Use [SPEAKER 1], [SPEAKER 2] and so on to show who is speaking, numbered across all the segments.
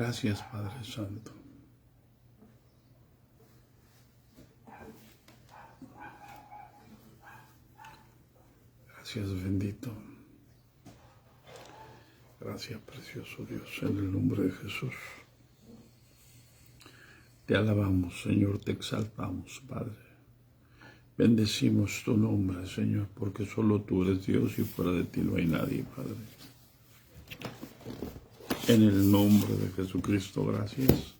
[SPEAKER 1] Gracias, Padre Santo. Gracias, bendito. Gracias, precioso Dios, en el nombre de Jesús. Te alabamos, Señor, te exaltamos, Padre. Bendecimos tu nombre, Señor, porque solo tú eres Dios y fuera de ti no hay nadie, Padre. En el nombre de Jesucristo, gracias.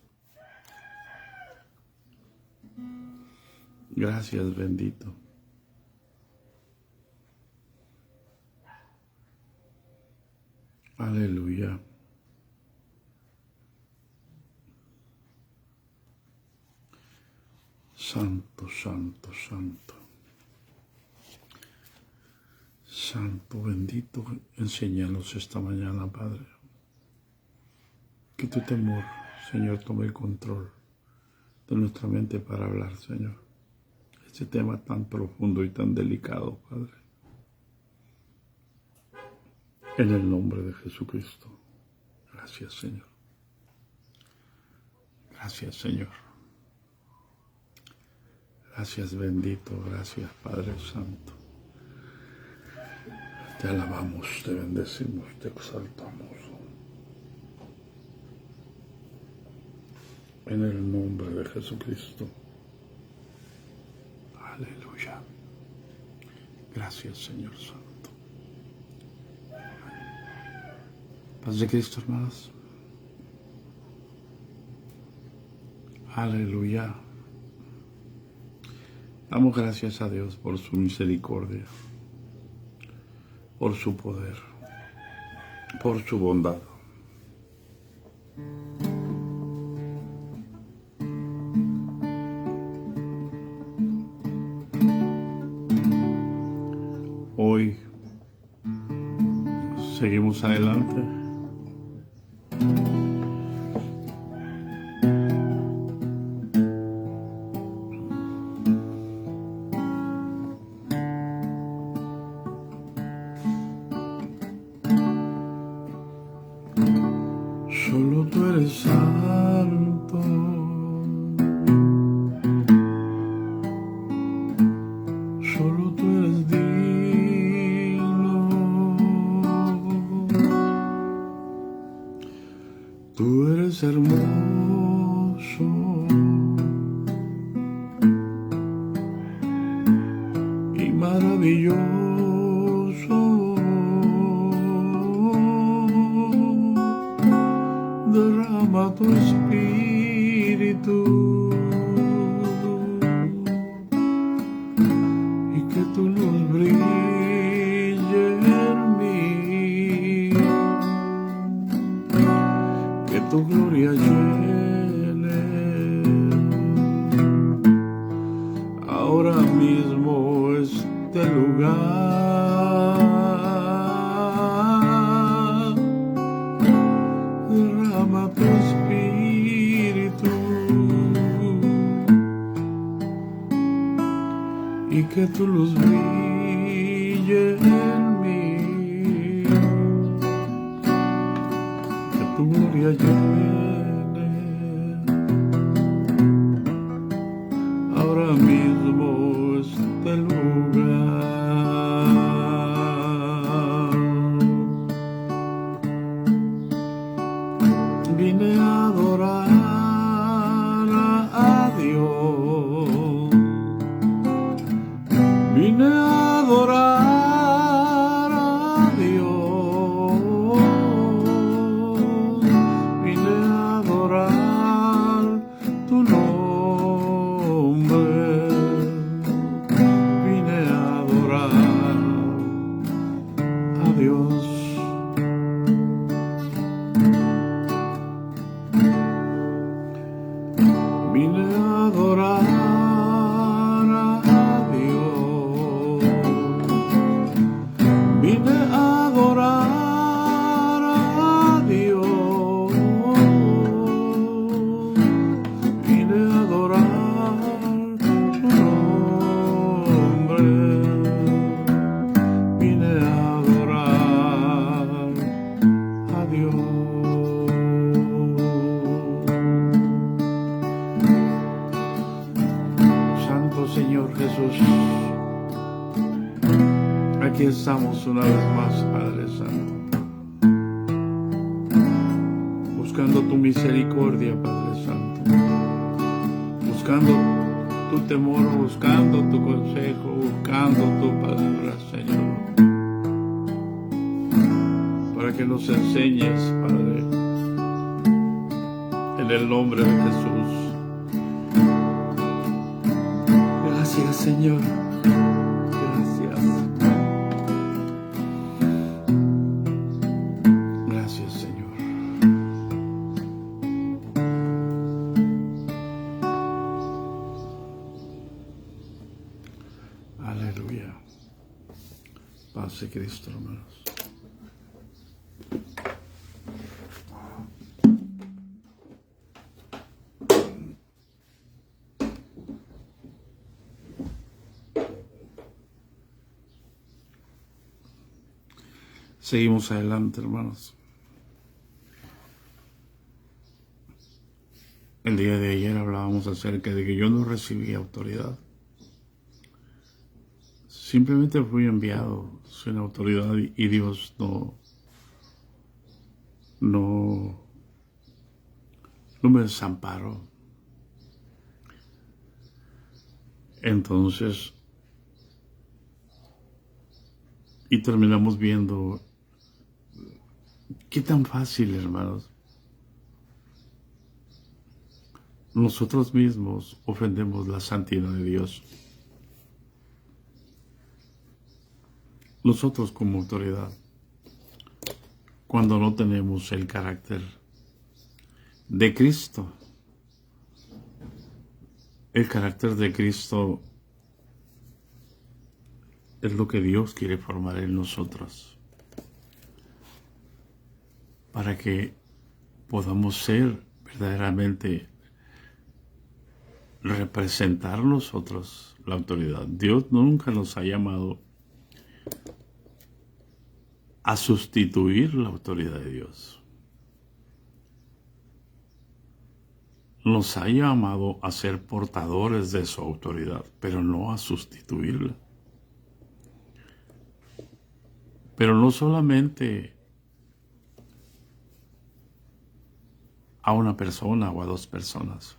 [SPEAKER 1] Gracias, bendito. Aleluya. Santo, santo, santo. Santo, bendito, enséñanos esta mañana, Padre. Que tu temor, Señor, tome el control de nuestra mente para hablar, Señor. Este tema tan profundo y tan delicado, Padre. En el nombre de Jesucristo. Gracias, Señor. Gracias, Señor. Gracias, bendito. Gracias, Padre Santo. Te alabamos, te bendecimos, te exaltamos. En el nombre de Jesucristo. Aleluya. Gracias, Señor Santo. Paz de Cristo, hermanos. Aleluya. Damos gracias a Dios por su misericordia, por su poder, por su bondad. Hoy seguimos adelante. Solo tú eres santo, solo tú eres digno, tú eres hermoso y maravilloso. Derrama tu espíritu y que tu luz brille en mí, que tu gloria llene ahora mismo este lugar. Derrama tu espíritu y que tu luz brille en mí, que tu gloria llene ahora mismo este lugar. Vine a adorar a Dios, vine a adorar a Dios, vine a adorar tu nombre, vine a adorar a Dios. Vine a adorar a Dios, Aquí estamos una vez más, Padre Santo, buscando tu misericordia, Padre Santo, buscando tu temor, buscando tu consejo, buscando tu palabra, Señor, para que nos enseñes, Padre, en el nombre de Jesús. Gracias, Señor. Gracias, Señor. Aleluya. Paz de Cristo, hermanos. Seguimos adelante, hermanos. El día de ayer hablábamos acerca de que yo no recibí autoridad. Simplemente fui enviado sin autoridad y Dios no me desamparó. Entonces, y terminamos viendo qué tan fácil, hermanos, nosotros mismos ofendemos la santidad de Dios. Nosotros como autoridad, cuando no tenemos el carácter de Cristo. El carácter de Cristo es lo que Dios quiere formar en nosotros, para que podamos ser verdaderamente, representar nosotros la autoridad. Dios nunca nos ha llamado a sustituir la autoridad de Dios. Nos ha llamado a ser portadores de su autoridad, pero no a sustituirla. Pero no solamente a una persona o a dos personas.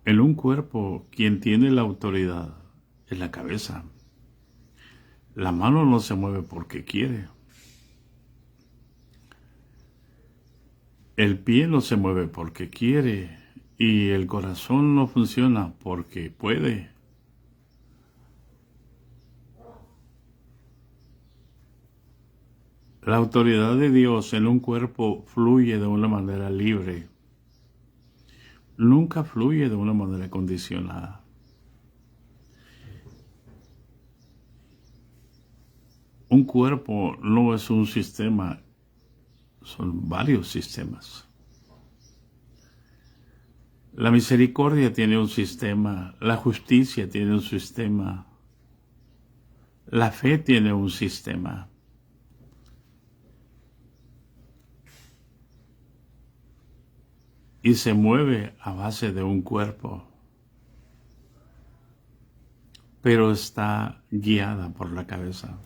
[SPEAKER 1] En un cuerpo, quien tiene la autoridad es la cabeza. La mano no se mueve porque quiere. El pie no se mueve porque quiere. Y el corazón no funciona porque puede. La autoridad de Dios en un cuerpo fluye de una manera libre. Nunca fluye de una manera condicionada. Un cuerpo no es un sistema, son varios sistemas. La misericordia tiene un sistema, la justicia tiene un sistema, la fe tiene un sistema. Y se mueve a base de un cuerpo, pero está guiada por la cabeza.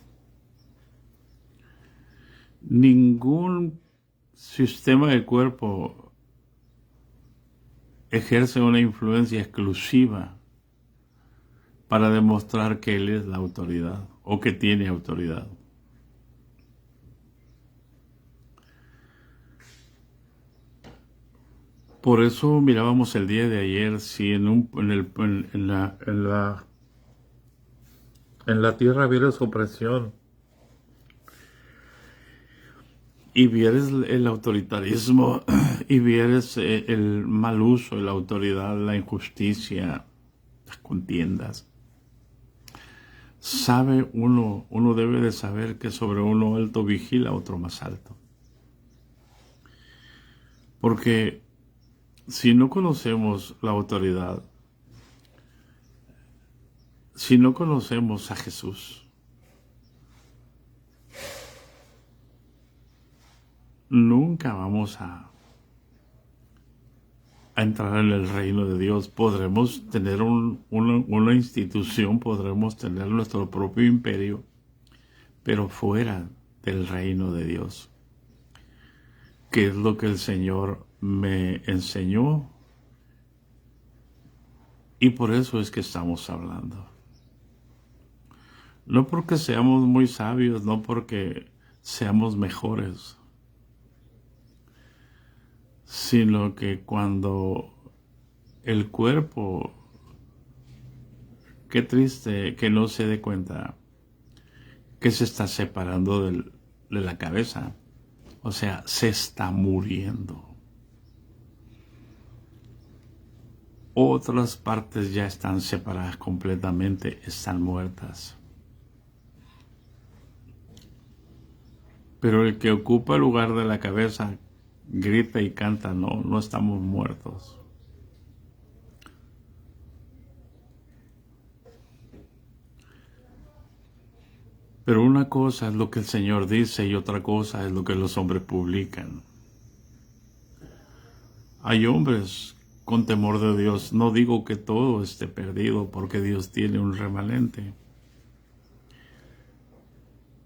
[SPEAKER 1] Ningún sistema del cuerpo ejerce una influencia exclusiva para demostrar que él es la autoridad o que tiene autoridad. Por eso mirábamos el día de ayer, si en la tierra vieres opresión y vieres el autoritarismo y vieres el mal uso de la autoridad, la injusticia, las contiendas, uno debe de saber que sobre uno alto vigila otro más alto. Porque si no conocemos la autoridad, si no conocemos a Jesús, nunca vamos a a entrar en el reino de Dios. Podremos tener una institución, podremos tener nuestro propio imperio, pero fuera del reino de Dios, que es lo que el Señor me enseñó, y por eso es que estamos hablando. No porque seamos muy sabios, no porque seamos mejores, sino que cuando el cuerpo, qué triste que no se dé cuenta que se está separando de la cabeza, o sea, se está muriendo. Otras partes ya están separadas completamente, están muertas. Pero el que ocupa el lugar de la cabeza grita y canta, no estamos muertos. Pero una cosa es lo que el Señor dice y otra cosa es lo que los hombres publican. Hay hombres con temor de Dios. No digo que todo esté perdido, porque Dios tiene un remanente.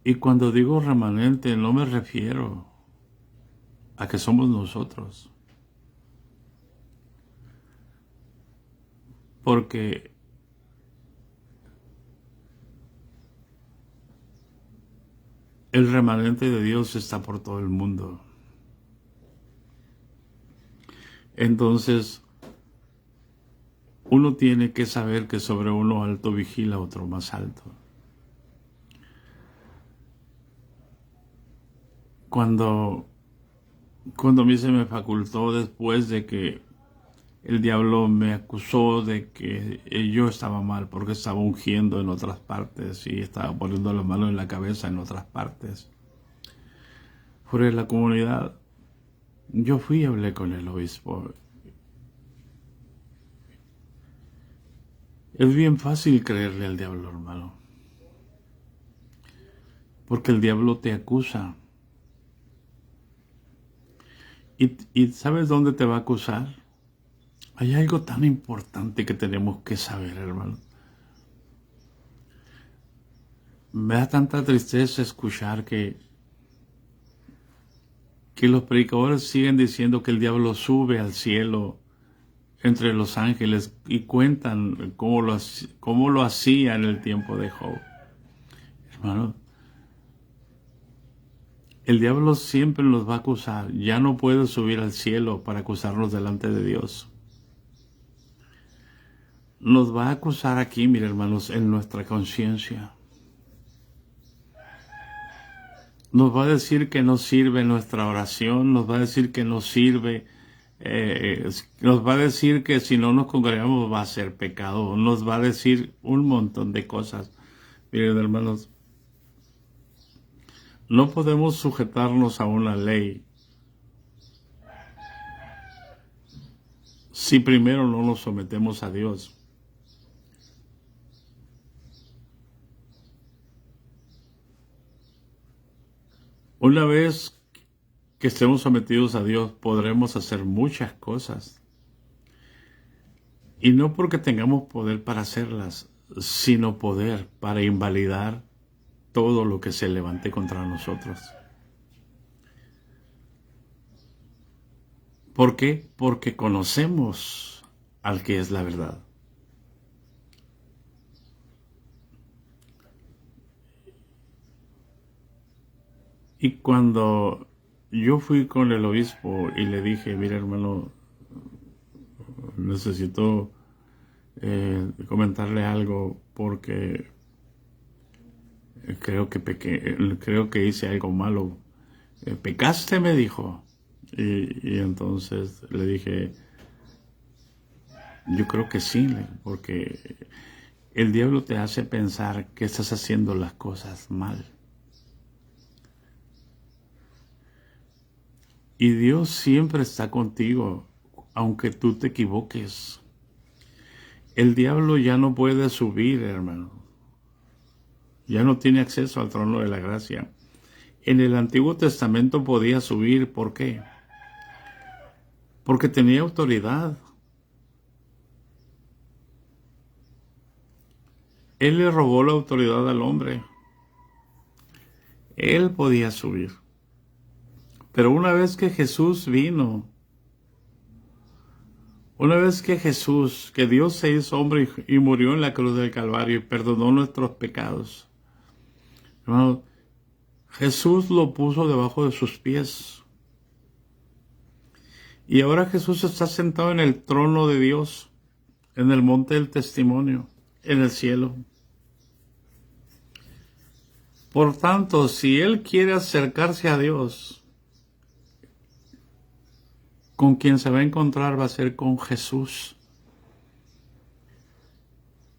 [SPEAKER 1] Y cuando digo remanente, no me refiero a que somos nosotros. Porque el remanente de Dios está por todo el mundo. Entonces, uno tiene que saber que sobre uno alto vigila otro más alto. Cuando a mí se me facultó, después de que el diablo me acusó de que yo estaba mal porque estaba ungiendo en otras partes y estaba poniendo las manos en la cabeza en otras partes, fuera de la comunidad, yo fui y hablé con el obispo. Es bien fácil creerle al diablo, hermano, porque el diablo te acusa. ¿Y sabes dónde te va a acusar? Hay algo tan importante que tenemos que saber, hermano. Me da tanta tristeza escuchar que los predicadores siguen diciendo que el diablo sube al cielo entre los ángeles y cuentan cómo lo hacía en el tiempo de Job. Hermano, el diablo siempre nos va a acusar. Ya no puede subir al cielo para acusarnos delante de Dios. Nos va a acusar aquí, mire, hermanos, en nuestra conciencia. Nos va a decir que no sirve nuestra oración, nos va a decir que no sirve, nos va a decir que si no nos congregamos va a ser pecado, nos va a decir un montón de cosas. Miren, hermanos, no podemos sujetarnos a una ley si primero no nos sometemos a Dios. Una vez que estemos sometidos a Dios, podremos hacer muchas cosas. Y no porque tengamos poder para hacerlas, sino poder para invalidar todo lo que se levante contra nosotros. ¿Por qué? Porque conocemos al que es la verdad. Y cuando yo fui con el obispo y le dije, mira, hermano, necesito comentarle algo porque creo que hice algo malo. ¿Pecaste?, me dijo. Y entonces le dije, yo creo que sí, porque el diablo te hace pensar que estás haciendo las cosas mal. Y Dios siempre está contigo, aunque tú te equivoques. El diablo ya no puede subir, hermano. Ya no tiene acceso al trono de la gracia. En el Antiguo Testamento podía subir, ¿por qué? porque tenía autoridad. Él le robó la autoridad al hombre. Él podía subir. Pero una vez que Jesús vino, una vez que Jesús, que Dios se hizo hombre y murió en la cruz del Calvario y perdonó nuestros pecados, hermano, Jesús lo puso debajo de sus pies. Y ahora Jesús está sentado en el trono de Dios, en el monte del testimonio, en el cielo. Por tanto, si Él quiere acercarse a Dios, con quien se va a encontrar va a ser con Jesús.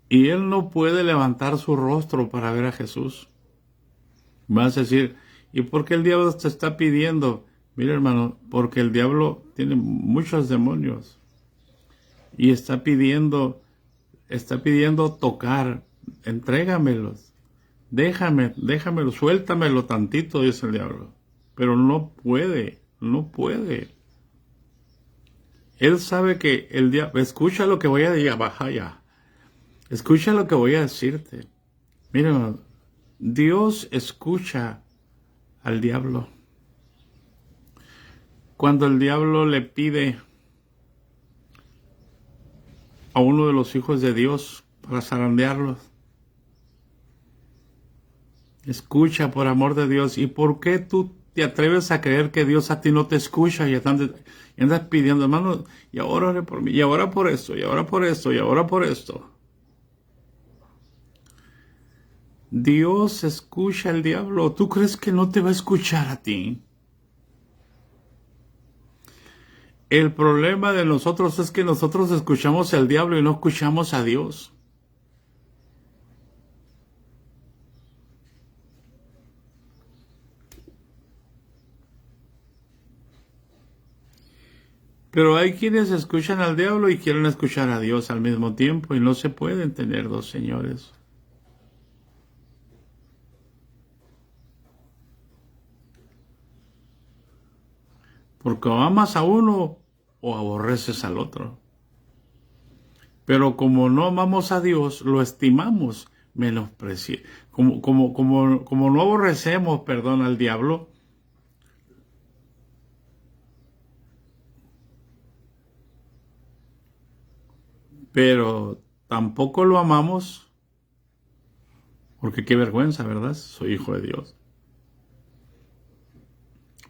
[SPEAKER 1] Y Él no puede levantar su rostro para ver a Jesús. Vas a decir, ¿y por qué el diablo te está pidiendo? Mira, hermano, porque el diablo tiene muchos demonios. Y está pidiendo tocar. Entrégamelos. Déjamelo, suéltamelo tantito, dice el diablo. Pero no puede. Él sabe que el diablo, escucha lo que voy a decir, baja ya. Escucha lo que voy a decirte. Mira, hermano, Dios escucha al diablo. Cuando el diablo le pide a uno de los hijos de Dios para zarandearlos, escucha por amor de Dios. ¿Y por qué tú te atreves a creer que Dios a ti no te escucha y andas pidiendo, hermano, y ahora ore por mí, y ahora por esto, y ahora por esto, y ahora por esto? Dios escucha al diablo. ¿Tú crees que no te va a escuchar a ti? El problema de nosotros es que nosotros escuchamos al diablo y no escuchamos a Dios. Pero hay quienes escuchan al diablo y quieren escuchar a Dios al mismo tiempo y no se pueden tener dos señores. Porque o amas a uno o aborreces al otro. Pero como no amamos a Dios, lo estimamos, menospreciamos. Como no aborrecemos, perdón, al diablo, pero tampoco lo amamos, porque qué vergüenza, ¿verdad? Soy hijo de Dios.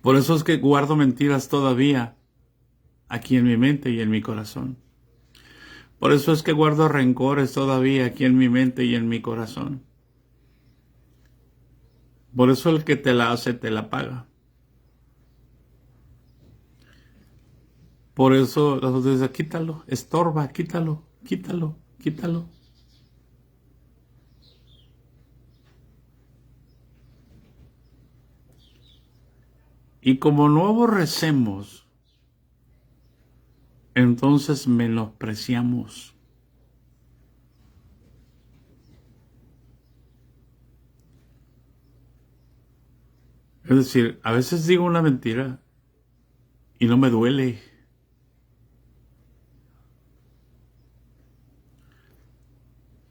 [SPEAKER 1] Por eso es que guardo mentiras todavía aquí en mi mente y en mi corazón. Por eso es que guardo rencores todavía aquí en mi mente y en mi corazón. Por eso el que te la hace, te la paga. Por eso las otras dicen, quítalo, estorba, quítalo. Y como no aborrecemos, entonces menospreciamos. Es decir, a veces digo una mentira y no me duele.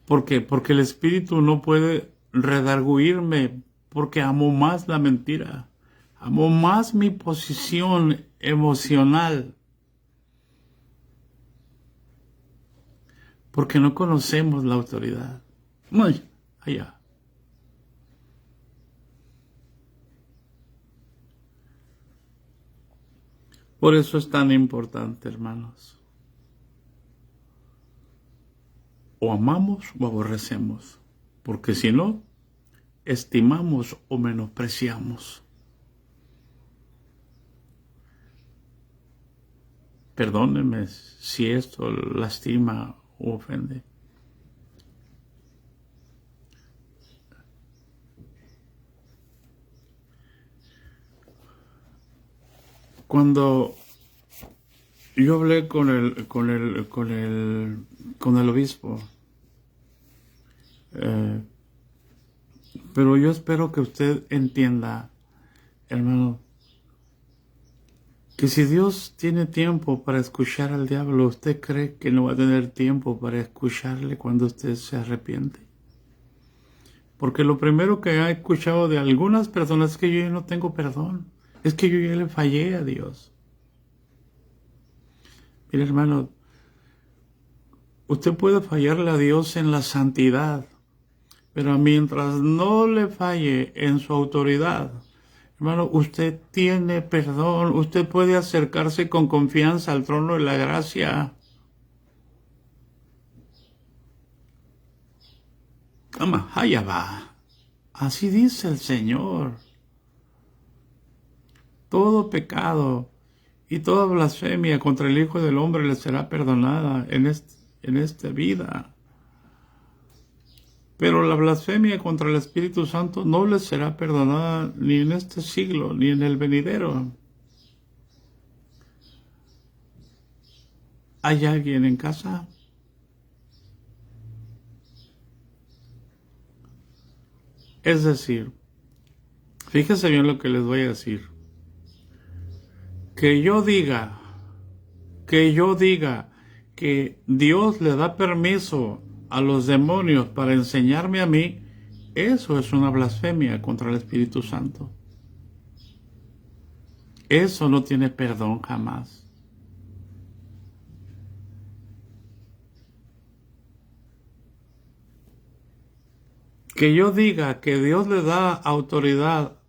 [SPEAKER 1] ¿Por qué? Porque el espíritu no puede redarguirme, porque amo más la mentira. Amo más mi posición emocional. Porque no conocemos la autoridad. Ay, allá. Por eso es tan importante, hermanos. O amamos o aborrecemos. Porque si no, estimamos o menospreciamos. Perdónenme si esto lastima o ofende. Cuando yo hablé con el obispo, pero yo espero que usted entienda, hermano, Que si Dios tiene tiempo para escuchar al diablo, ¿usted cree que no va a tener tiempo para escucharle cuando usted se arrepiente? Porque lo primero que he escuchado de algunas personas es que yo ya no tengo perdón. Es que yo ya le fallé a Dios. Mire, hermano, usted puede fallarle a Dios en la santidad, pero mientras no le falle en su autoridad, hermano, usted tiene perdón. Usted puede acercarse con confianza al trono de la gracia. Allá va. Así dice el Señor. Todo pecado y toda blasfemia contra el Hijo del Hombre le será perdonada en esta vida. Pero la blasfemia contra el Espíritu Santo no le será perdonada ni en este siglo, ni en el venidero. ¿Hay alguien en casa? Es decir, fíjese bien lo que les voy a decir. Que yo diga que Dios le da permiso a los demonios para enseñarme a mí, eso es una blasfemia contra el Espíritu Santo. Eso no tiene perdón jamás. Que yo diga que Dios le da autoridad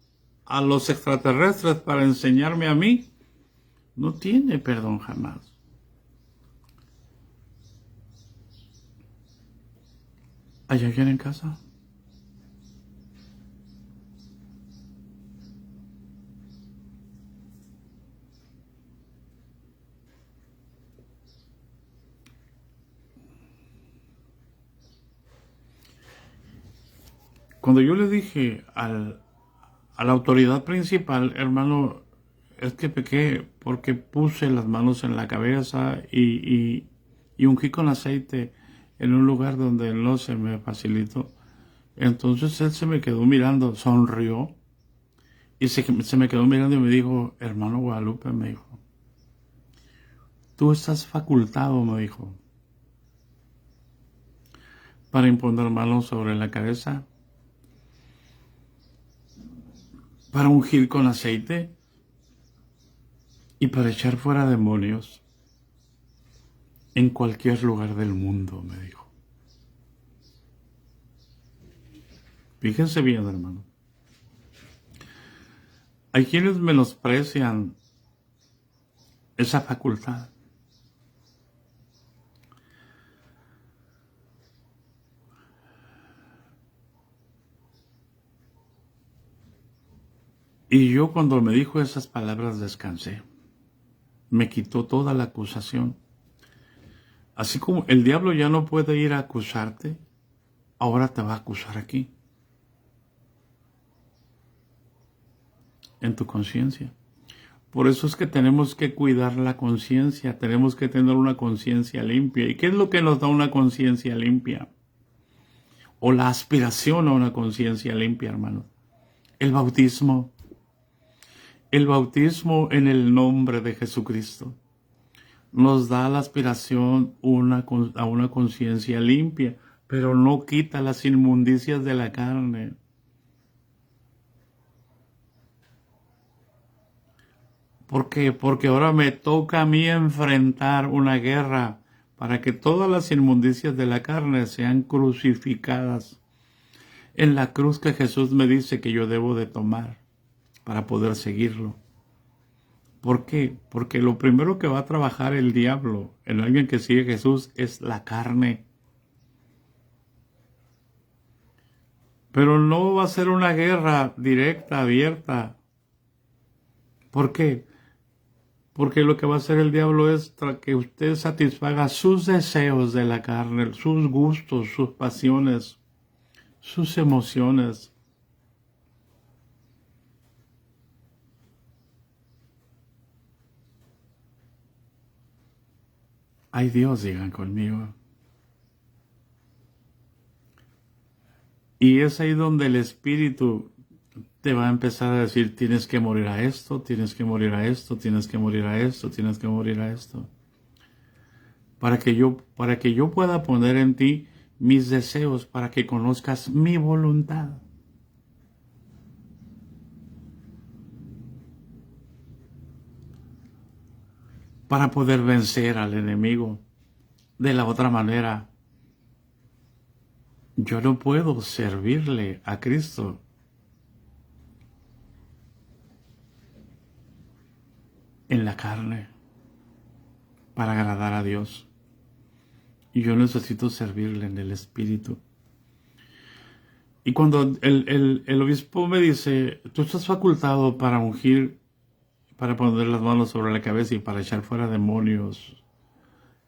[SPEAKER 1] a los extraterrestres para enseñarme a mí, no tiene perdón jamás. ¿Hay alguien en casa? Cuando yo le dije a la autoridad principal, hermano, es que pequé porque puse las manos en la cabeza y ungí con aceite en un lugar donde no se me facilitó. Entonces él se me quedó mirando, sonrió y se me quedó mirando y me dijo, hermano Guadalupe, me dijo, tú estás facultado, me dijo, para imponer manos sobre la cabeza, para ungir con aceite y para echar fuera demonios en cualquier lugar del mundo, me dijo. Fíjense bien, hermano. Hay quienes menosprecian esa facultad. Y yo cuando me dijo esas palabras descansé. Me quitó toda la acusación. Así como el diablo ya no puede ir a acusarte, ahora te va a acusar aquí, en tu conciencia. Por eso es que tenemos que cuidar la conciencia, tenemos que tener una conciencia limpia. ¿Y qué es lo que nos da una conciencia limpia? O la aspiración a una conciencia limpia, hermano. El bautismo. El bautismo en el nombre de Jesucristo nos da la aspiración a una conciencia limpia, pero no quita las inmundicias de la carne. ¿Por qué? Porque ahora me toca a mí enfrentar una guerra para que todas las inmundicias de la carne sean crucificadas en la cruz que Jesús me dice que yo debo de tomar para poder seguirlo. ¿Por qué? Porque lo primero que va a trabajar el diablo en alguien que sigue a Jesús es la carne. Pero no va a ser una guerra directa, abierta. ¿Por qué? Porque lo que va a hacer el diablo es que usted satisfaga sus deseos de la carne, sus gustos, sus pasiones, sus emociones. Ay Dios, digan conmigo. Y es ahí donde el Espíritu te va a empezar a decir, tienes que morir a esto, tienes que morir a esto, tienes que morir a esto, tienes que morir a esto. Para que yo pueda poner en ti mis deseos, para que conozcas mi voluntad. Para poder vencer al enemigo. De la otra manera, yo no puedo servirle a Cristo en la carne para agradar a Dios. Y yo necesito servirle en el Espíritu. Y cuando el obispo me dice, tú estás facultado para ungir, para poner las manos sobre la cabeza y para echar fuera demonios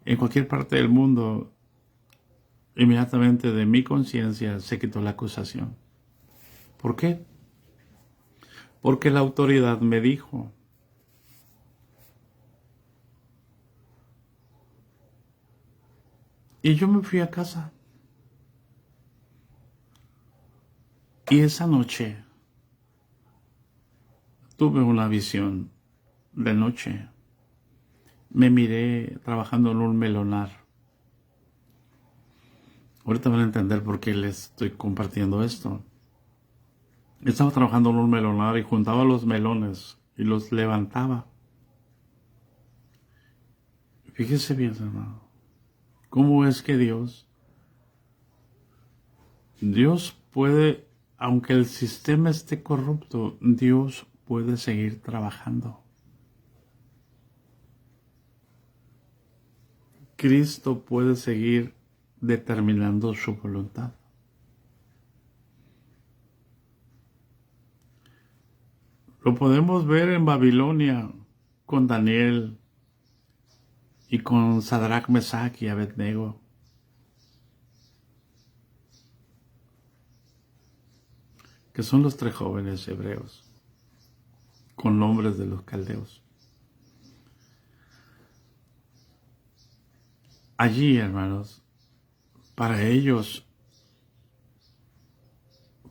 [SPEAKER 1] en cualquier parte del mundo, inmediatamente de mi conciencia se quitó la acusación. ¿Por qué? Porque la autoridad me dijo. Y yo me fui a casa. Y esa noche tuve una visión de noche. Me miré trabajando en un melonar. Ahorita van a entender por qué les estoy compartiendo esto. Estaba trabajando en un melonar y juntaba los melones y los levantaba. Fíjese bien, hermano. ¿Cómo es que Dios puede, aunque el sistema esté corrupto, Dios puede seguir trabajando? Cristo puede seguir determinando su voluntad. Lo podemos ver en Babilonia con Daniel y con Sadrach, Mesach y Abednego. Que son los 3 jóvenes hebreos con nombres de los caldeos. Allí, hermanos, para ellos,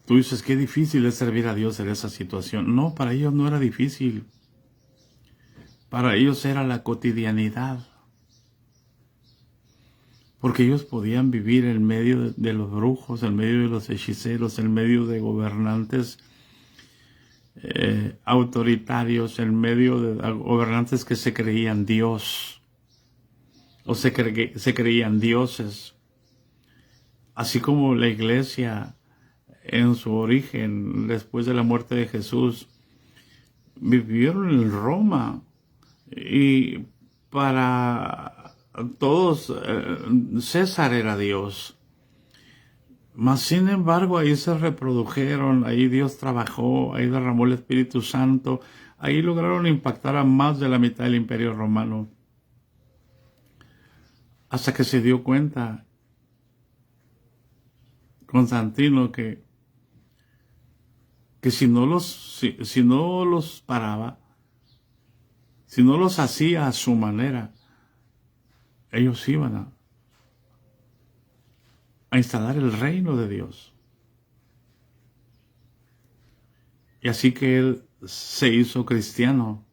[SPEAKER 1] tú dices, qué difícil es servir a Dios en esa situación. No, para ellos no era difícil. Para ellos era la cotidianidad. Porque ellos podían vivir en medio de los brujos, en medio de los hechiceros, en medio de gobernantes autoritarios, en medio de gobernantes que se creían Dios o se creían dioses. Así como la iglesia en su origen, después de la muerte de Jesús, vivieron en Roma y para todos César era Dios. Mas sin embargo ahí se reprodujeron, ahí Dios trabajó, ahí derramó el Espíritu Santo, ahí lograron impactar a más de la mitad del Imperio Romano. Hasta que se dio cuenta Constantino que si no los paraba, si no los hacía a su manera, ellos iban a instalar el reino de Dios. Y así que él se hizo cristiano.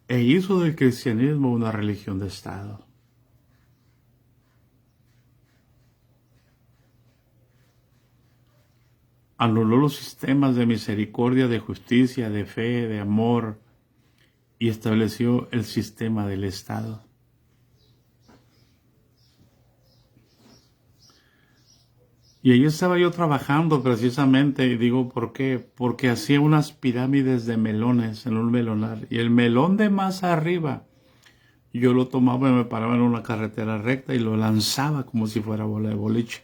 [SPEAKER 1] E hizo del cristianismo una religión de Estado. Anuló los sistemas de misericordia, de justicia, de fe, de amor, y estableció el sistema del Estado. Y ahí estaba yo trabajando precisamente, y digo, ¿por qué? Porque hacía unas pirámides de melones en un melonar, y el melón de más arriba, yo lo tomaba y me paraba en una carretera recta y lo lanzaba como si fuera bola de boliche.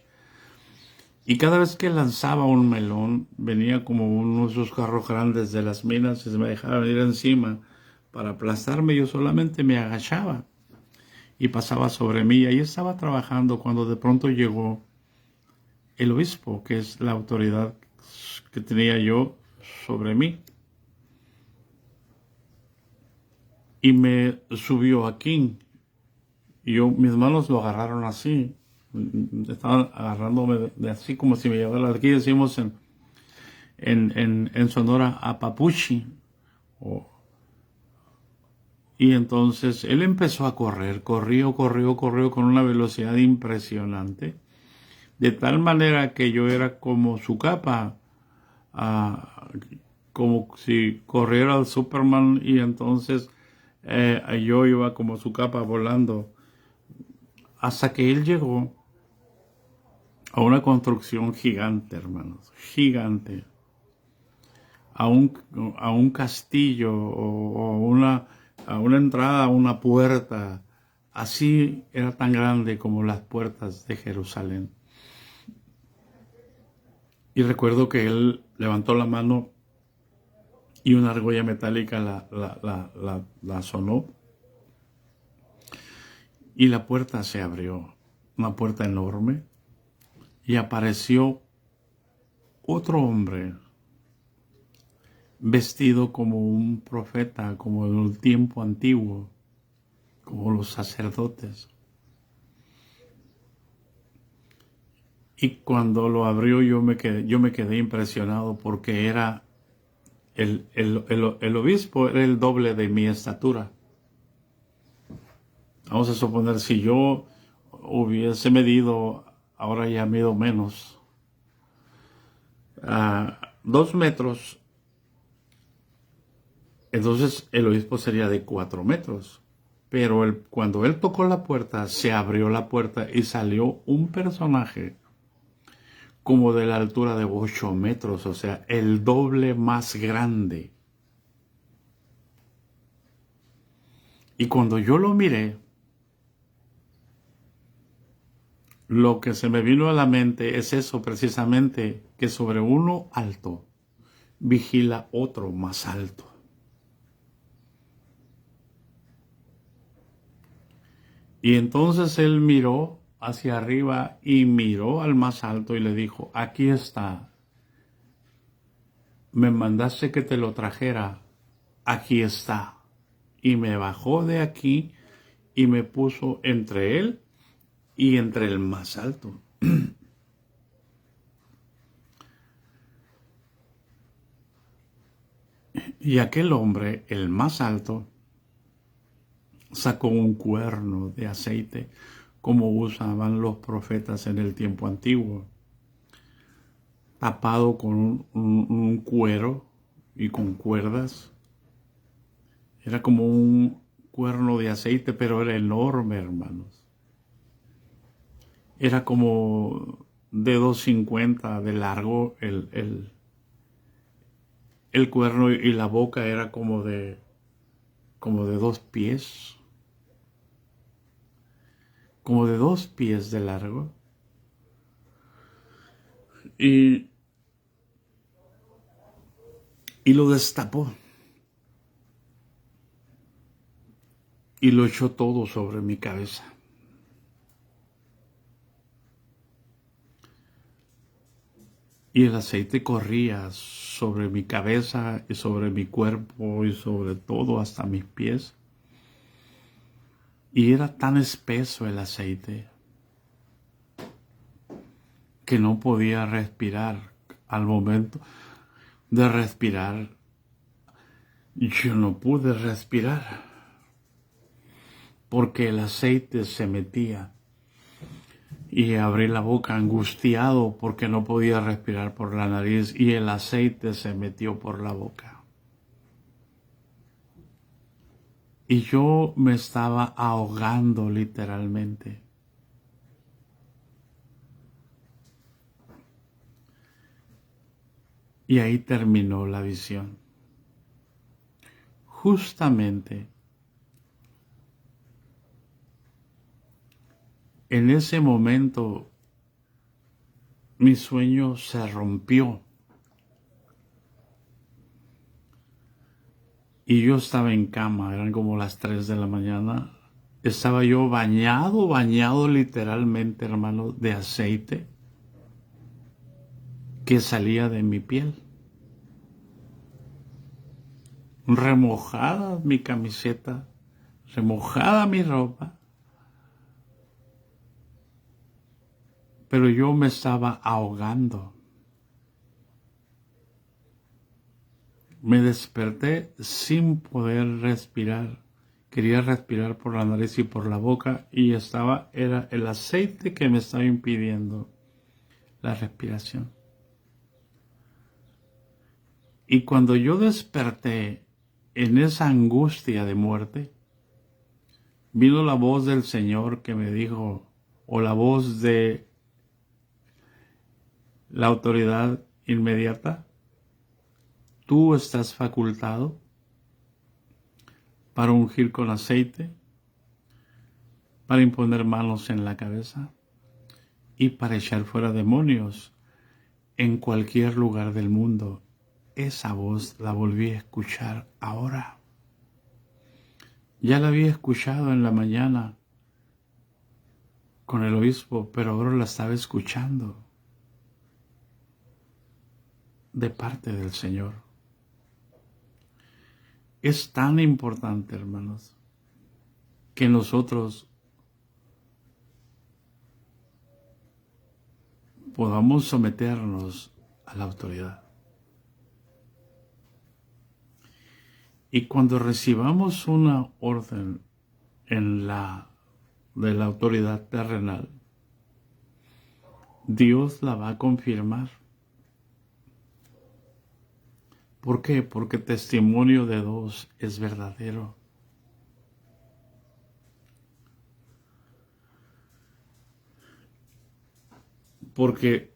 [SPEAKER 1] Y cada vez que lanzaba un melón, venía como uno de esos carros grandes de las minas y se me dejaba venir encima para aplastarme. Yo solamente me agachaba y pasaba sobre mí. Y ahí estaba trabajando cuando de pronto llegó el obispo, que es la autoridad que tenía yo sobre mí. y me subió aquí. Y mis manos lo agarraron así. Estaban agarrándome de así como si me llevara. Aquí decimos en Sonora a papuchi. Y entonces él empezó a correr, corrió con una velocidad impresionante. De tal manera que yo era como su capa, ah, como si corriera el Superman y entonces yo iba como su capa volando. Hasta que él llegó a una construcción gigante, hermanos, gigante, a un castillo o a una entrada, a una puerta. Así era tan grande como las puertas de Jerusalén. Y recuerdo que él levantó la mano y una argolla metálica la sonó y la puerta se abrió, una puerta enorme, y apareció otro hombre vestido como un profeta, como en el tiempo antiguo, como los sacerdotes. Y cuando lo abrió yo me quedé impresionado porque era el obispo era el doble de mi estatura. Vamos a suponer, si yo hubiese medido, ahora ya mido menos, 2 metros, entonces el obispo sería de 4 metros. Pero cuando él tocó la puerta, se abrió la puerta y salió un personaje como de la altura de 8 metros, o sea, el doble más grande. Y cuando yo lo miré, lo que se me vino a la mente es eso precisamente, que sobre uno alto vigila otro más alto. Y entonces él miró hacia arriba y miró al más alto y le dijo, aquí está, me mandaste que te lo trajera, aquí está. Y me bajó de aquí y me puso entre él y entre el más alto. Y aquel hombre, el más alto, sacó un cuerno de aceite, como usaban los profetas en el tiempo antiguo, tapado con un cuero y con cuerdas. Era como un cuerno de aceite, pero era enorme, hermanos. Era como de 2,50 de largo el cuerno, y la boca era como de 2 pies. Como de 2 pies de largo. Y lo destapó. Y lo echó todo sobre mi cabeza. Y el aceite corría sobre mi cabeza y sobre mi cuerpo y sobre todo hasta mis pies. Y era tan espeso el aceite que no podía respirar. Al momento de respirar, yo no pude respirar porque el aceite se metía. Y abrí la boca angustiado porque no podía respirar por la nariz y el aceite se metió por la boca. Y yo me estaba ahogando literalmente. Y ahí terminó la visión. Justamente en ese momento mi sueño se rompió. Y yo estaba en cama, eran como las 3 de la mañana. Estaba yo bañado literalmente, hermano, de aceite que salía de mi piel. remojada mi camiseta, remojada mi ropa, pero yo me estaba ahogando. Me desperté sin poder respirar. Quería respirar por la nariz y por la boca y era el aceite que me estaba impidiendo la respiración. Y cuando yo desperté en esa angustia de muerte, vino la voz del Señor que me dijo, o la voz de la autoridad inmediata, tú estás facultado para ungir con aceite, para imponer manos en la cabeza y para echar fuera demonios en cualquier lugar del mundo. Esa voz la volví a escuchar ahora. Ya la había escuchado en la mañana con el obispo, pero ahora la estaba escuchando de parte del Señor. Es tan importante, hermanos, que nosotros podamos someternos a la autoridad. Y cuando recibamos una orden de la autoridad terrenal, Dios la va a confirmar. ¿Por qué? Porque el testimonio de dos es verdadero. Porque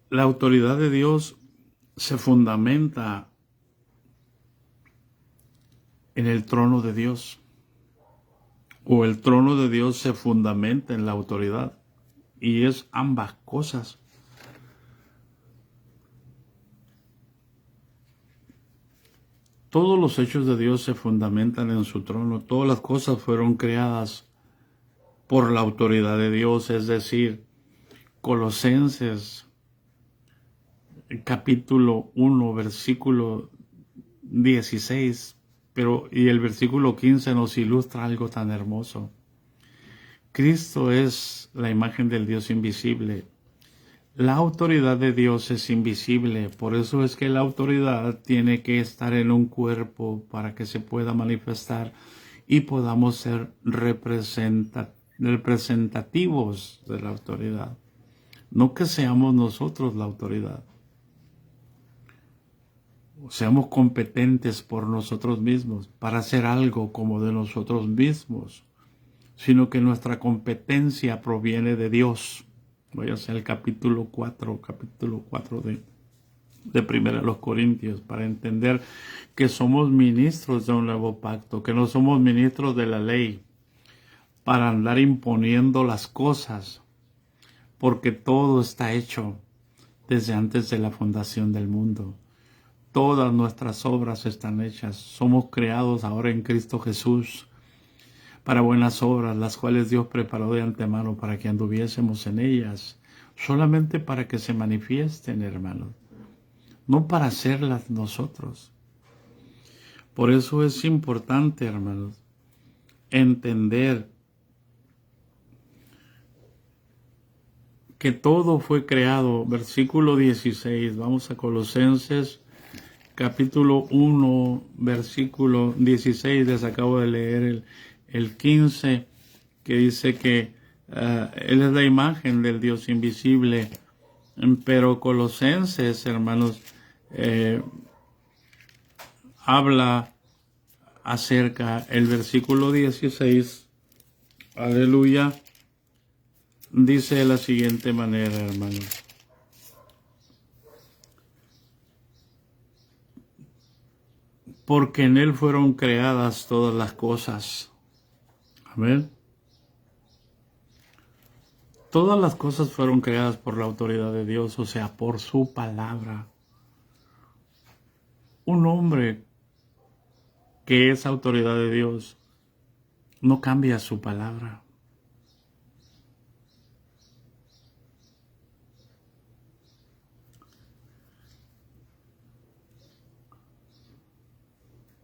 [SPEAKER 1] la autoridad de Dios se fundamenta en el trono de Dios, o el trono de Dios se fundamenta en la autoridad, y es ambas cosas. Todos los hechos de Dios se fundamentan en su trono, todas las cosas fueron creadas por la autoridad de Dios, es decir, Colosenses capítulo 1, versículo 16, y el versículo 15 nos ilustra algo tan hermoso. Cristo es la imagen del Dios invisible. La autoridad de Dios es invisible, por eso es que la autoridad tiene que estar en un cuerpo para que se pueda manifestar y podamos ser representativos de la autoridad. No que seamos nosotros la autoridad. Seamos competentes por nosotros mismos para hacer algo como de nosotros mismos, sino que nuestra competencia proviene de Dios. Voy a hacer el capítulo 4 de Primera de los Corintios para entender que somos ministros de un nuevo pacto, que no somos ministros de la ley para andar imponiendo las cosas, porque todo está hecho desde antes de la fundación del mundo. Todas nuestras obras están hechas. Somos creados ahora en Cristo Jesús para buenas obras, las cuales Dios preparó de antemano para que anduviésemos en ellas, solamente para que se manifiesten, hermanos, no para hacerlas nosotros. Por eso es importante, hermanos, entender que todo fue creado. Versículo 16, vamos a Colosenses capítulo 1, versículo 16, les acabo de leer el 15, que dice que Él es la imagen del Dios invisible, pero Colosenses, hermanos, habla acerca, el versículo 16, aleluya, dice de la siguiente manera, hermanos. Porque en Él fueron creadas todas las cosas. Amén. Todas las cosas fueron creadas por la autoridad de Dios, o sea, por su palabra. Un hombre que es autoridad de Dios no cambia su palabra.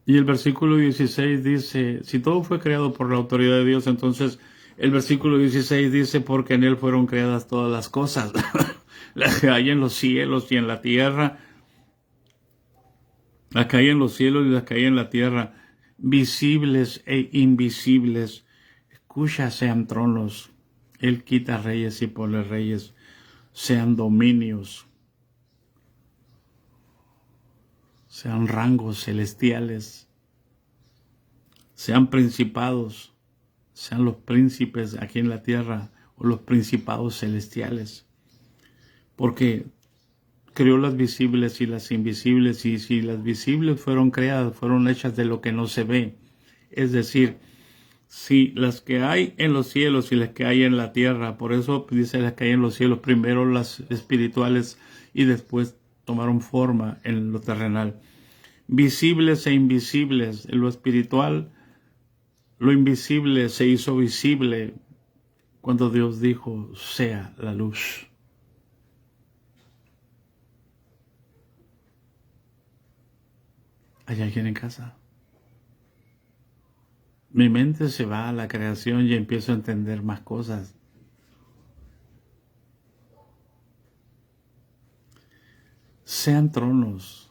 [SPEAKER 1] Y el versículo 16 dice, si todo fue creado por la autoridad de Dios, entonces el versículo 16 dice, porque en Él fueron creadas todas las cosas, las que hay en los cielos y en la tierra, las que hay en los cielos y las que hay en la tierra, visibles e invisibles. Escucha, sean tronos. Él quita reyes y pone reyes, sean dominios, sean rangos celestiales, sean principados, sean los príncipes aquí en la tierra o los principados celestiales. Porque creó las visibles y las invisibles, y si las visibles fueron creadas, fueron hechas de lo que no se ve. Es decir, si las que hay en los cielos y las que hay en la tierra, por eso dice las que hay en los cielos, primero las espirituales y después tomaron forma en lo terrenal. Visibles e invisibles, en lo espiritual, lo invisible se hizo visible cuando Dios dijo, sea la luz. ¿Hay alguien en casa? Mi mente se va a la creación y empiezo a entender más cosas. Sean tronos,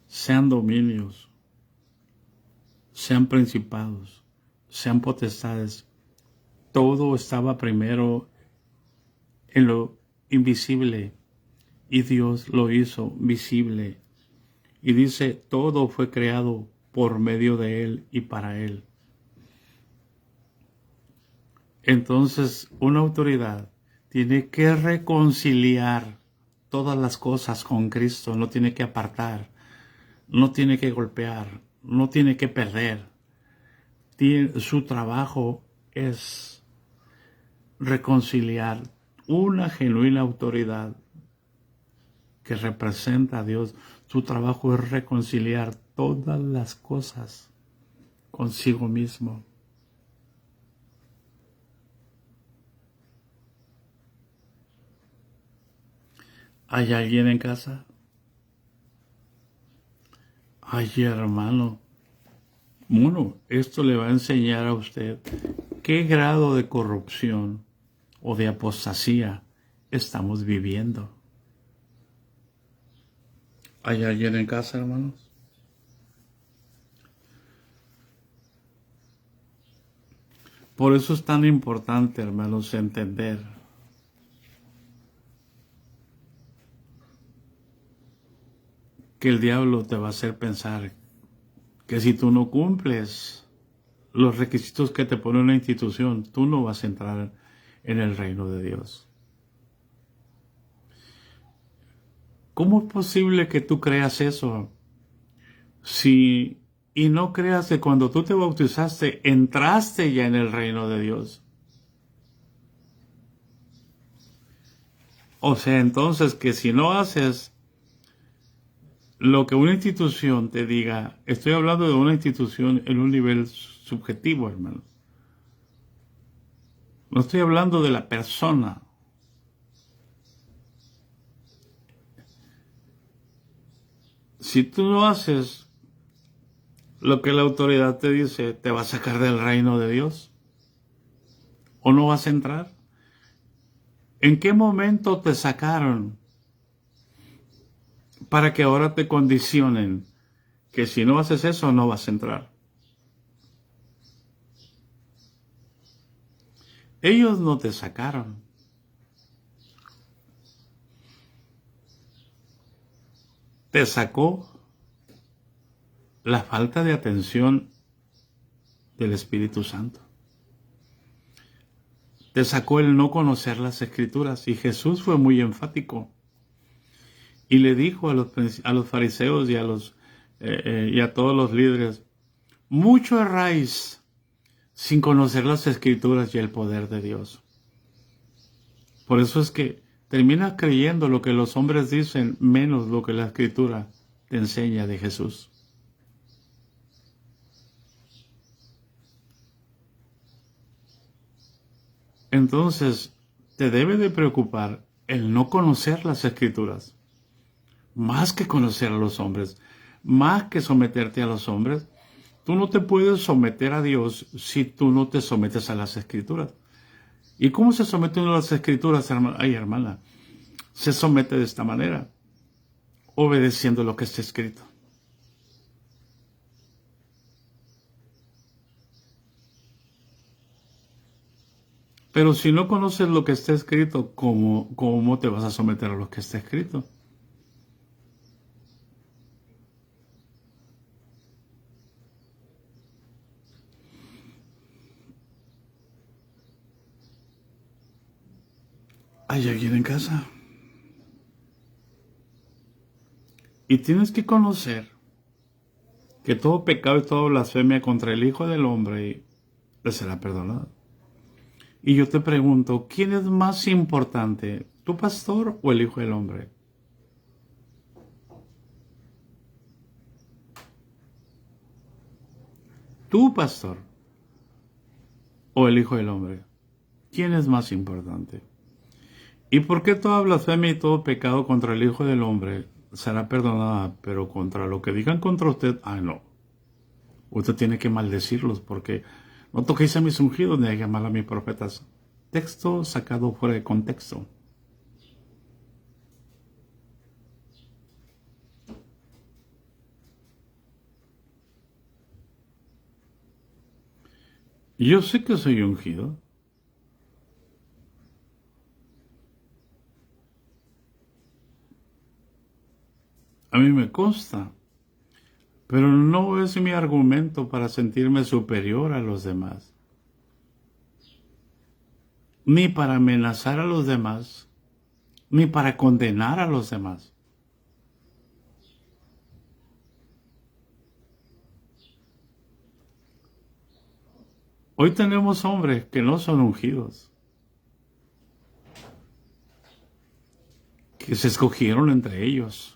[SPEAKER 1] sean dominios, sean principados, sean potestades. Todo estaba primero en lo invisible y Dios lo hizo visible. Y dice, todo fue creado por medio de Él y para Él. Entonces, una autoridad tiene que reconciliar todas las cosas con Cristo, no tiene que apartar, no tiene que golpear, no tiene que perder. Su trabajo es reconciliar. Una genuina autoridad que representa a Dios, su trabajo es reconciliar todas las cosas consigo mismo. ¿Hay alguien en casa? Ay, hermano. Bueno, esto le va a enseñar a usted qué grado de corrupción o de apostasía estamos viviendo. ¿Hay alguien en casa, hermanos? Por eso es tan importante, hermanos, entender que el diablo te va a hacer pensar que si tú no cumples los requisitos que te pone una institución, tú no vas a entrar en el reino de Dios. ¿Cómo es posible que tú creas eso? Y no creas que cuando tú te bautizaste, entraste ya en el reino de Dios. O sea, entonces que si no haces lo que una institución te diga, estoy hablando de una institución en un nivel subjetivo, hermano. No estoy hablando de la persona. Si tú no haces lo que la autoridad te dice, ¿te va a sacar del reino de Dios? ¿O no vas a entrar? ¿En qué momento te sacaron para que ahora te condicionen que si no haces eso no vas a entrar? Ellos no te sacaron. Te sacó la falta de atención del Espíritu Santo. Te sacó el no conocer las Escrituras. Y Jesús fue muy enfático. Y le dijo a los fariseos y a todos los líderes, mucho erráis sin conocer las Escrituras y el poder de Dios. Por eso es que terminas creyendo lo que los hombres dicen menos lo que la Escritura te enseña de Jesús. Entonces, te debe de preocupar el no conocer las Escrituras, más que conocer a los hombres, más que someterte a los hombres. Tú no te puedes someter a Dios si tú no te sometes a las Escrituras. ¿Y cómo se somete uno a las Escrituras, hermana? Ay, hermana, se somete de esta manera, obedeciendo lo que está escrito. Pero si no conoces lo que está escrito, ¿cómo te vas a someter a lo que está escrito? ¿Hay alguien en casa? Y tienes que conocer que todo pecado y toda blasfemia contra el Hijo del Hombre le será perdonado. Y yo te pregunto, ¿quién es más importante, tu pastor o el Hijo del Hombre? ¿Tu pastor o el Hijo del Hombre? ¿Quién es más importante? ¿Y por qué toda blasfemia y todo pecado contra el Hijo del Hombre será perdonada, pero contra lo que digan contra usted, no? Usted tiene que maldecirlos porque no toquéis a mis ungidos ni hagáis mal a mis profetas. Texto sacado fuera de contexto. Yo sé que soy ungido. A mí me consta. Pero no es mi argumento para sentirme superior a los demás. Ni para amenazar a los demás, ni para condenar a los demás. Hoy tenemos hombres que no son ungidos, que se escogieron entre ellos.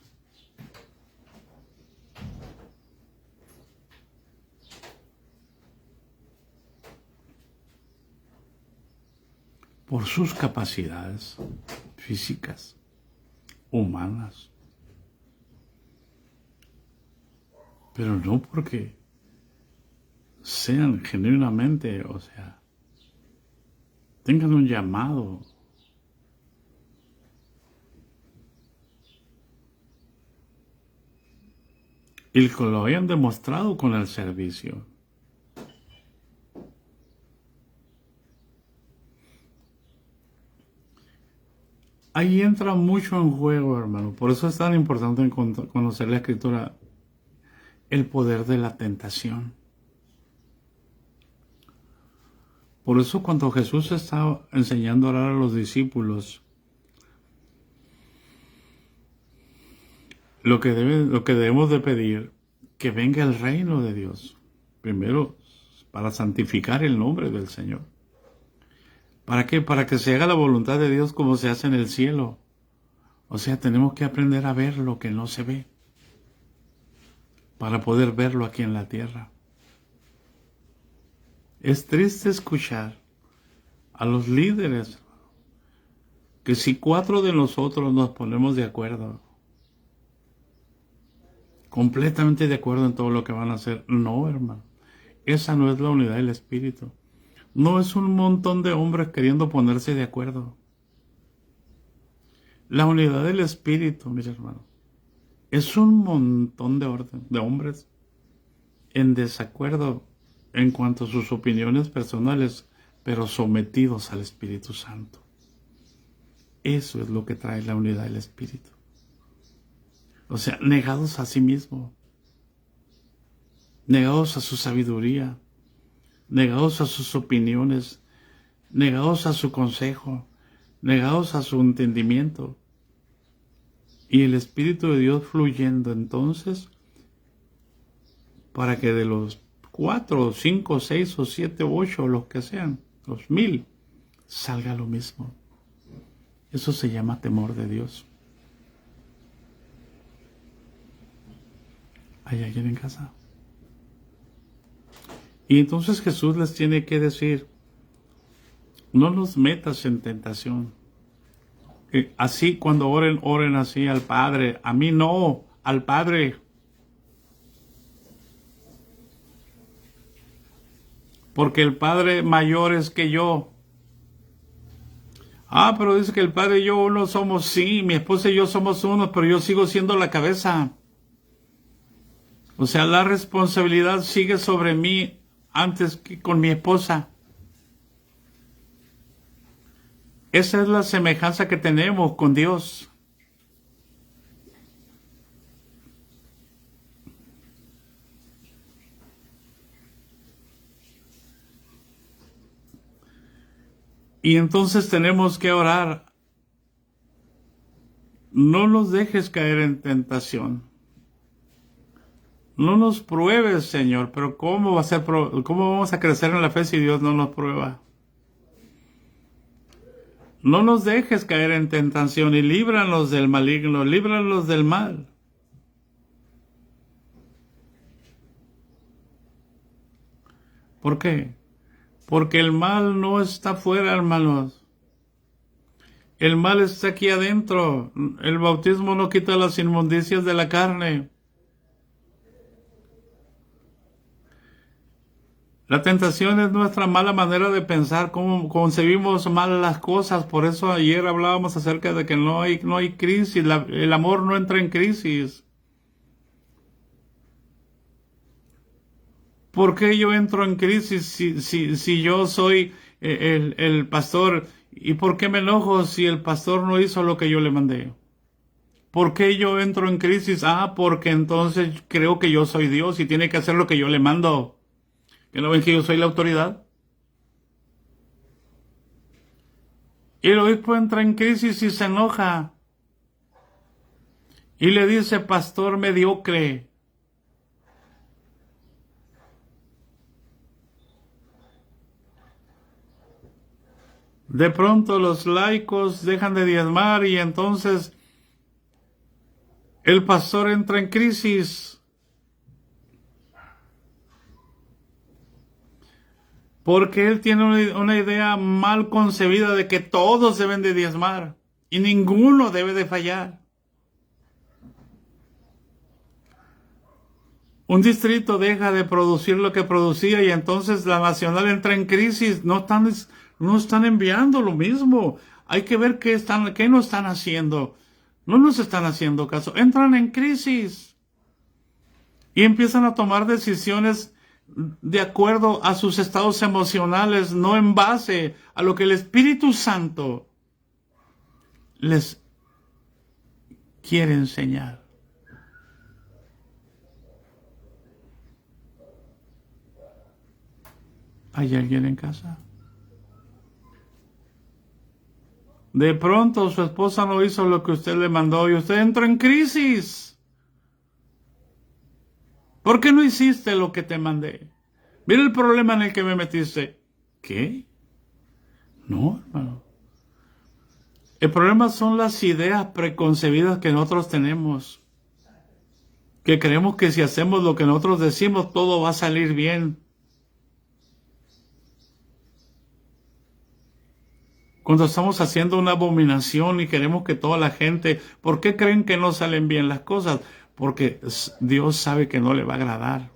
[SPEAKER 1] Por sus capacidades físicas, humanas, pero no porque sean genuinamente, tengan un llamado. Y que lo hayan demostrado con el servicio. Ahí entra mucho en juego, hermano. Por eso es tan importante conocer la Escritura, el poder de la tentación. Por eso cuando Jesús estaba enseñando a orar a los discípulos, lo que debemos de pedir, que venga el reino de Dios. Primero, para santificar el nombre del Señor. ¿Para qué? Para que se haga la voluntad de Dios como se hace en el cielo. Tenemos que aprender a ver lo que no se ve, para poder verlo aquí en la tierra. Es triste escuchar a los líderes que si 4 de nosotros nos ponemos de acuerdo, completamente de acuerdo en todo lo que van a hacer, no, hermano, esa no es la unidad del Espíritu. No es un montón de hombres queriendo ponerse de acuerdo. La unidad del Espíritu, mis hermanos, es un montón de hombres en desacuerdo en cuanto a sus opiniones personales, pero sometidos al Espíritu Santo. Eso es lo que trae la unidad del Espíritu. Negados a sí mismo, negados a su sabiduría, negados a sus opiniones, negados a su consejo, negados a su entendimiento. Y el Espíritu de Dios fluyendo entonces para que de los 4, 5, 6 o 7, 8, los que sean, los 1000, salga lo mismo. Eso se llama temor de Dios. ¿Hay alguien en casa? Y entonces Jesús les tiene que decir, no nos metas en tentación. Así cuando oren así al Padre. A mí no, al Padre. porque el Padre mayor es que yo. Ah, pero dice que el Padre y yo uno somos, sí, mi esposa y yo somos uno, pero yo sigo siendo la cabeza. O sea, la responsabilidad sigue sobre mí antes que con mi esposa. Esa es la semejanza que tenemos con Dios. Y entonces tenemos que orar. No nos dejes caer en tentación. No nos pruebes, Señor, pero ¿cómo va a ser, cómo vamos a crecer en la fe si Dios no nos prueba? No nos dejes caer en tentación y líbranos del maligno, líbranos del mal. ¿Por qué? Porque el mal no está fuera, hermanos. El mal está aquí adentro. El bautismo no quita las inmundicias de la carne. La tentación es nuestra mala manera de pensar, cómo concebimos mal las cosas. Por eso ayer hablábamos acerca de que no hay crisis, el amor no entra en crisis. ¿Por qué yo entro en crisis si yo soy el pastor? ¿Y por qué me enojo si el pastor no hizo lo que yo le mandé? ¿Por qué yo entro en crisis? Ah, porque entonces creo que yo soy Dios y tiene que hacer lo que yo le mando. ¿Que no ven que yo soy la autoridad? Y el obispo entra en crisis y se enoja. Y le dice, pastor mediocre. De pronto los laicos dejan de diezmar y entonces el pastor entra en crisis. Porque él tiene una idea mal concebida de que todos deben de diezmar y ninguno debe de fallar. Un distrito deja de producir lo que producía y entonces la nacional entra en crisis. No están enviando lo mismo. Hay que ver qué no están haciendo. No nos están haciendo caso. Entran en crisis y empiezan a tomar decisiones de acuerdo a sus estados emocionales, no en base a lo que el Espíritu Santo les quiere enseñar. ¿Hay alguien en casa? De pronto su esposa no hizo lo que usted le mandó y usted entró en crisis. ¿Por qué no hiciste lo que te mandé? Mira el problema en el que me metiste. ¿Qué? No, hermano. El problema son las ideas preconcebidas que nosotros tenemos. Que creemos que si hacemos lo que nosotros decimos, todo va a salir bien. Cuando estamos haciendo una abominación y queremos que toda la gente... ¿Por qué creen que no salen bien las cosas? Porque Dios sabe que no le va a agradar.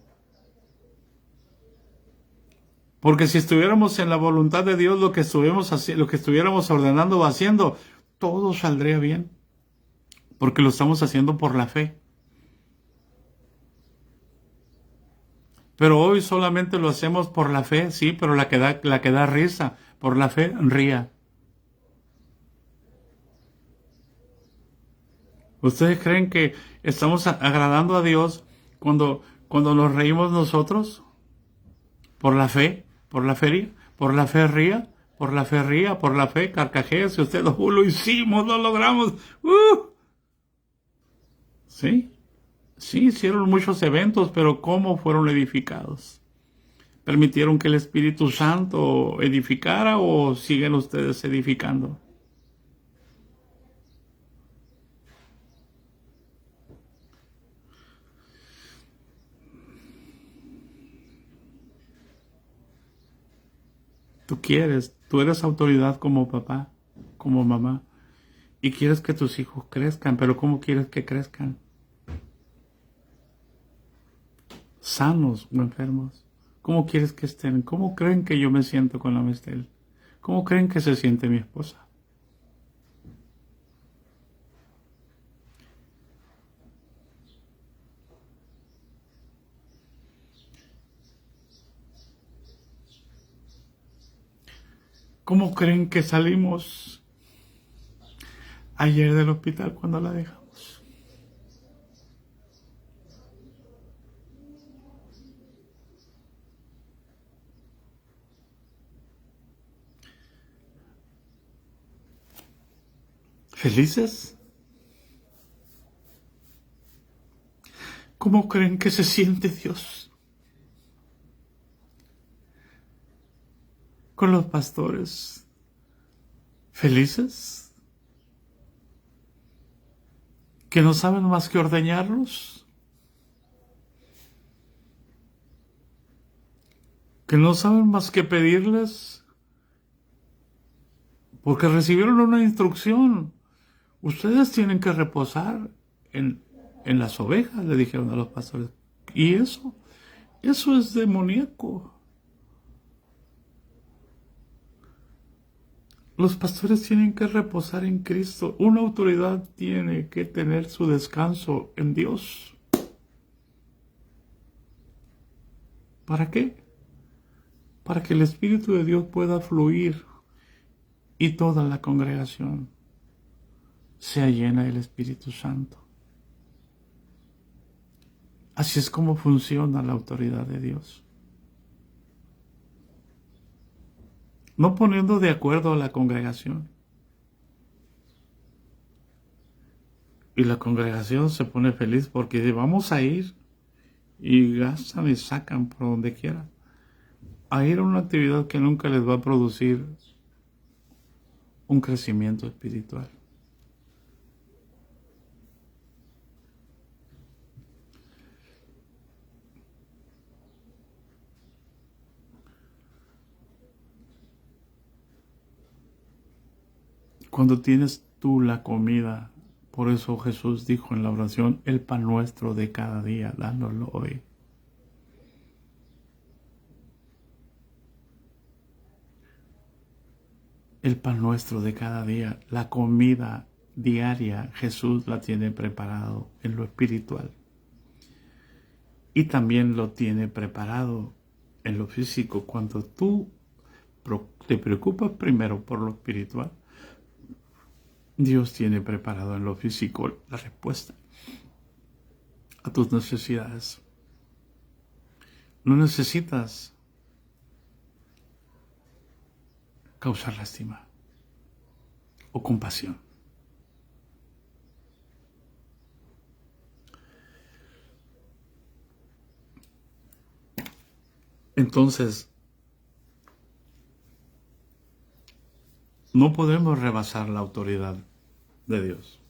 [SPEAKER 1] Porque si estuviéramos en la voluntad de Dios, lo que estuviéramos ordenando o haciendo, todo saldría bien. Porque lo estamos haciendo por la fe. Pero hoy solamente lo hacemos por la fe, sí, pero la que da risa. Por la fe, ría. ¿Ustedes creen que estamos agradando a Dios cuando nos reímos nosotros? ¿Por la fe? ¿Por la feria? ¿Por la fe ría? ¿Por la fe ría? ¿Por la fe carcajea? Si usted lo hicimos, lo logramos. ¿Sí? Sí, hicieron muchos eventos, pero ¿cómo fueron edificados? ¿Permitieron que el Espíritu Santo edificara o siguen ustedes edificando? Tú eres autoridad como papá, como mamá, y quieres que tus hijos crezcan, pero ¿cómo quieres que crezcan? ¿Sanos o enfermos? ¿Cómo quieres que estén? ¿Cómo creen que yo me siento con la Mistel? ¿Cómo creen que se siente mi esposa? ¿Cómo creen que salimos ayer del hospital cuando la dejamos? ¿Felices? ¿Cómo creen que se siente Dios con los pastores? ¿Felices? ¿Que no saben más que ordeñarlos? ¿Que no saben más que pedirles? Porque recibieron una instrucción. Ustedes tienen que reposar en las ovejas, le dijeron a los pastores. Y eso es demoníaco. Los pastores tienen que reposar en Cristo. Una autoridad tiene que tener su descanso en Dios. ¿Para qué? Para que el Espíritu de Dios pueda fluir y toda la congregación sea llena del Espíritu Santo. Así es como funciona la autoridad de Dios. No poniendo de acuerdo a la congregación. Y la congregación se pone feliz porque vamos a ir y gastan y sacan por donde quieran. A ir a una actividad que nunca les va a producir un crecimiento espiritual. Cuando tienes tú la comida, por eso Jesús dijo en la oración, el pan nuestro de cada día, dándolo hoy. El pan nuestro de cada día, la comida diaria, Jesús la tiene preparado en lo espiritual. Y también lo tiene preparado en lo físico. Cuando tú te preocupas primero por lo espiritual, Dios tiene preparado en lo físico la respuesta a tus necesidades. No necesitas causar lástima o compasión. Entonces, no podemos rebasar la autoridad de Dios.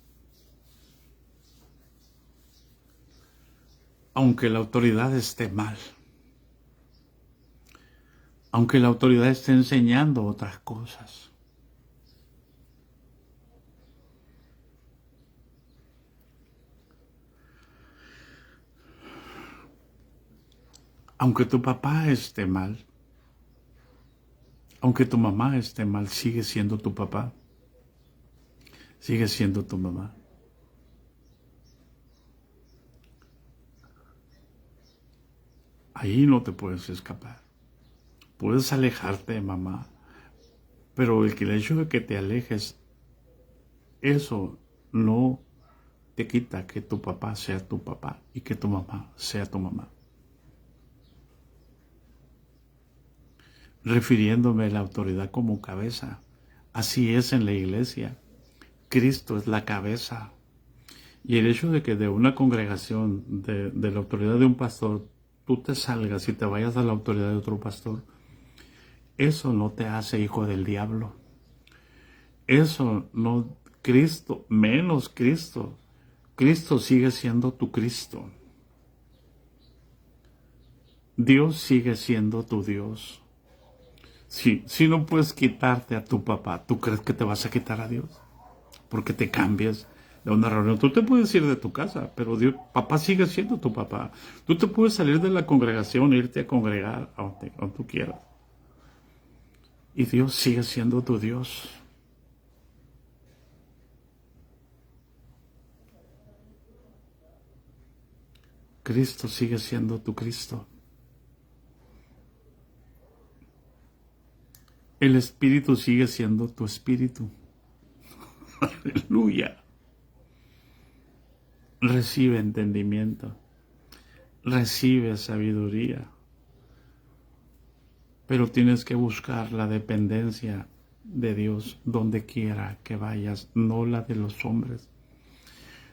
[SPEAKER 1] Aunque la autoridad esté mal. Aunque la autoridad esté enseñando otras cosas. Aunque tu papá esté mal. Aunque tu mamá esté mal, sigue siendo tu papá. Sigue siendo tu mamá. Ahí no te puedes escapar. Puedes alejarte de mamá, pero el hecho de que te alejes, eso no te quita que tu papá sea tu papá y que tu mamá sea tu mamá. Refiriéndome a la autoridad como cabeza, así es en la iglesia. Cristo es la cabeza. Y el hecho de que de una congregación, de la autoridad de un pastor, tú te salgas y te vayas a la autoridad de otro pastor, eso no te hace hijo del diablo. Eso no, Cristo, menos Cristo. Cristo sigue siendo tu Cristo. Dios sigue siendo tu Dios. Si no puedes quitarte a tu papá, ¿tú crees que te vas a quitar a Dios? Porque te cambies, de una reunión. Tú te puedes ir de tu casa, pero Dios, papá sigue siendo tu papá. Tú te puedes salir de la congregación e irte a congregar a donde tú quieras. Y Dios sigue siendo tu Dios. Cristo sigue siendo tu Cristo. El Espíritu sigue siendo tu Espíritu. Aleluya. Recibe entendimiento. Recibe sabiduría. Pero tienes que buscar la dependencia de Dios donde quiera que vayas, no la de los hombres.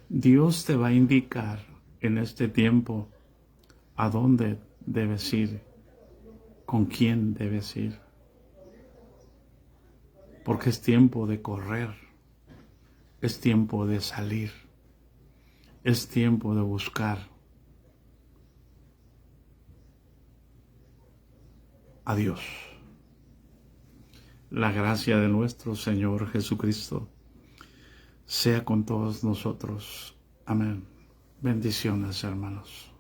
[SPEAKER 1] Dios te va a indicar en este tiempo a dónde debes ir, con quién debes ir. Porque es tiempo de correr, es tiempo de salir, es tiempo de buscar a Dios. La gracia de nuestro Señor Jesucristo sea con todos nosotros. Amén. Bendiciones, hermanos.